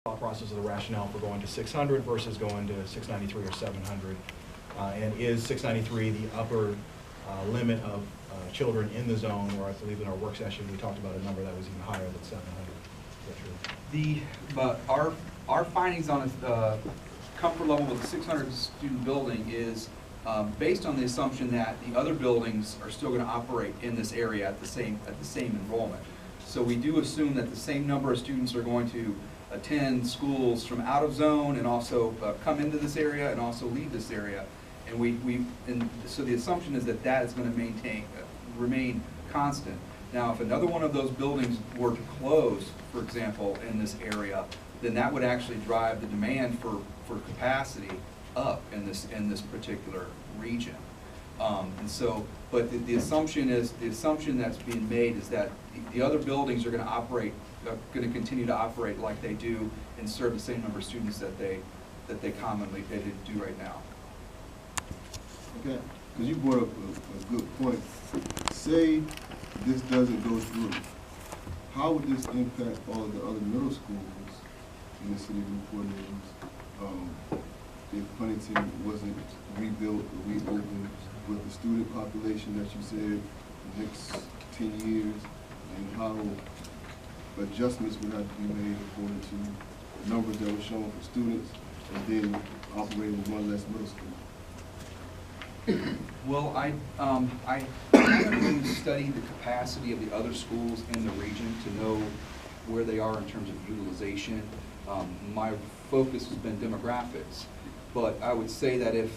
thought process of the rationale for going to 600 versus going to 693 or 700. And is 693 the upper limit of children in the zone, or I believe in our work session we talked about a number that was even higher than 700. Our findings on a comfort level with the 600 student building is based on the assumption that the other buildings are still going to operate in this area at the same enrollment. So we do assume that the same number of students are going to attend schools from out of zone and also come into this area and also leave this area. And so the assumption is that that is going to remain constant. Now, if another one of those buildings were to close, for example, in this area, then that would actually drive the demand for capacity up in this particular region. But the assumption that's being made is that the other buildings are going to continue to operate like they do and serve the same number of students that they commonly do right now. Okay, because you brought up a good point. Say this doesn't go through, how would this impact all of the other middle schools in the city of Newport News if Huntington wasn't rebuilt or reopened with the student population that you said the next 10 years, and how adjustments would have to be made according to the numbers that were shown for students, and then operating with one less middle school? Well, I haven't really studied the capacity of the other schools in the region to know where they are in terms of utilization. My focus has been demographics, but I would say that if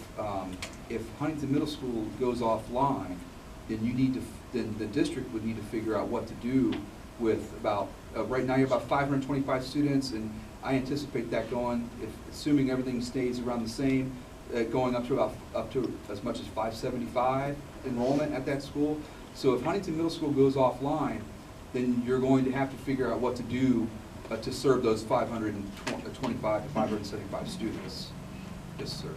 Huntington Middle School goes offline, then then the district would need to figure out what to do with about right now you're about 525 students, and I anticipate that assuming everything stays around the same. Going up to as much as 575 enrollment at that school. So if Huntington Middle School goes offline, then you're going to have to figure out what to do to serve those 525 to 575 students. Yes, sir.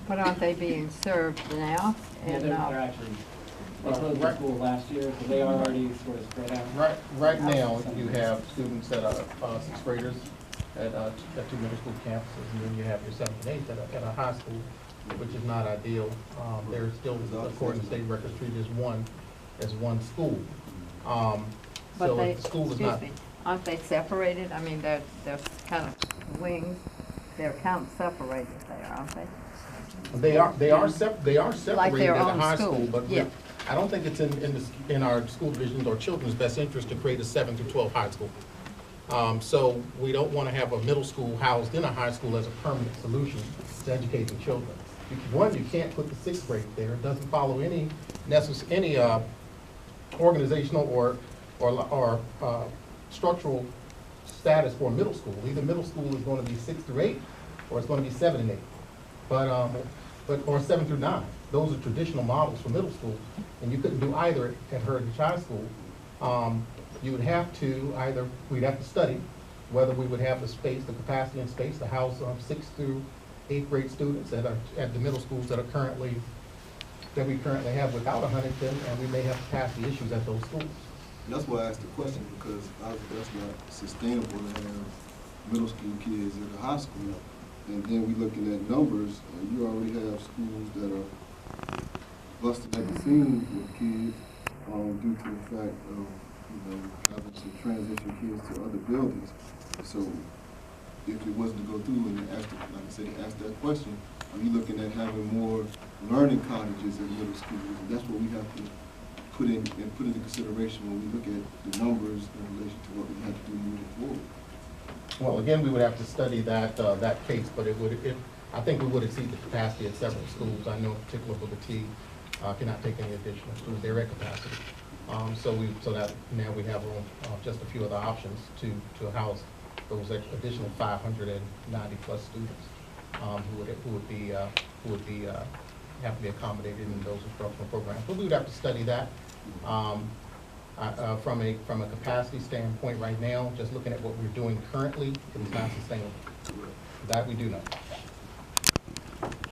But aren't they being served now? Yeah, they're actually, they closed the school last year, so they are already sort of spread out. Right now, you have students that are sixth graders at two middle school campuses, and then you have your seventh and eighth at a high school, which is not ideal. They're still, according to state records, treated as one school. But so they, the school is not. Aren't they separated? I mean, they're kind of wings. They're kind of separated there, aren't they? They are separated like at the high school, but yeah. I don't think it's in our school divisions or children's best interest to create a 7 through 12 high school. So we don't want to have a middle school housed in a high school as a permanent solution to educating children. One, you can't put the sixth grade there. It doesn't follow any organizational or structural status for middle school. Either middle school is going to be 6 through 8, or it's going to be 7 and 8, or 7 through 9. Those are traditional models for middle school, and you couldn't do either at Heritage High School. You would have to we'd have to study whether we would have the space, the capacity and space to house 6th through 8th grade students at the middle schools that we currently have without a Huntington, and we may have capacity issues at those schools. And that's why I asked the question, because that's not sustainable to have middle school kids at the high school. And then we looking at numbers, and you already have schools that are busted at the seams with kids due to the fact of having to transition kids to other buildings. So if it wasn't to go through and ask that question, are you looking at having more learning cottages in middle schools? And that's what we have to put into consideration when we look at the numbers in relation to what we have to do moving forward. Well, again, we would have to study that case, but I think we would exceed the capacity at several schools. I know in particular Booker T cannot take any additional schools. They're at capacity. So that now we have just a few other options to house those additional 590 plus students who would have to be accommodated in those instructional programs. But we would have to study that from a capacity standpoint. Right now, just looking at what we're doing currently, it is not sustainable. That we do know.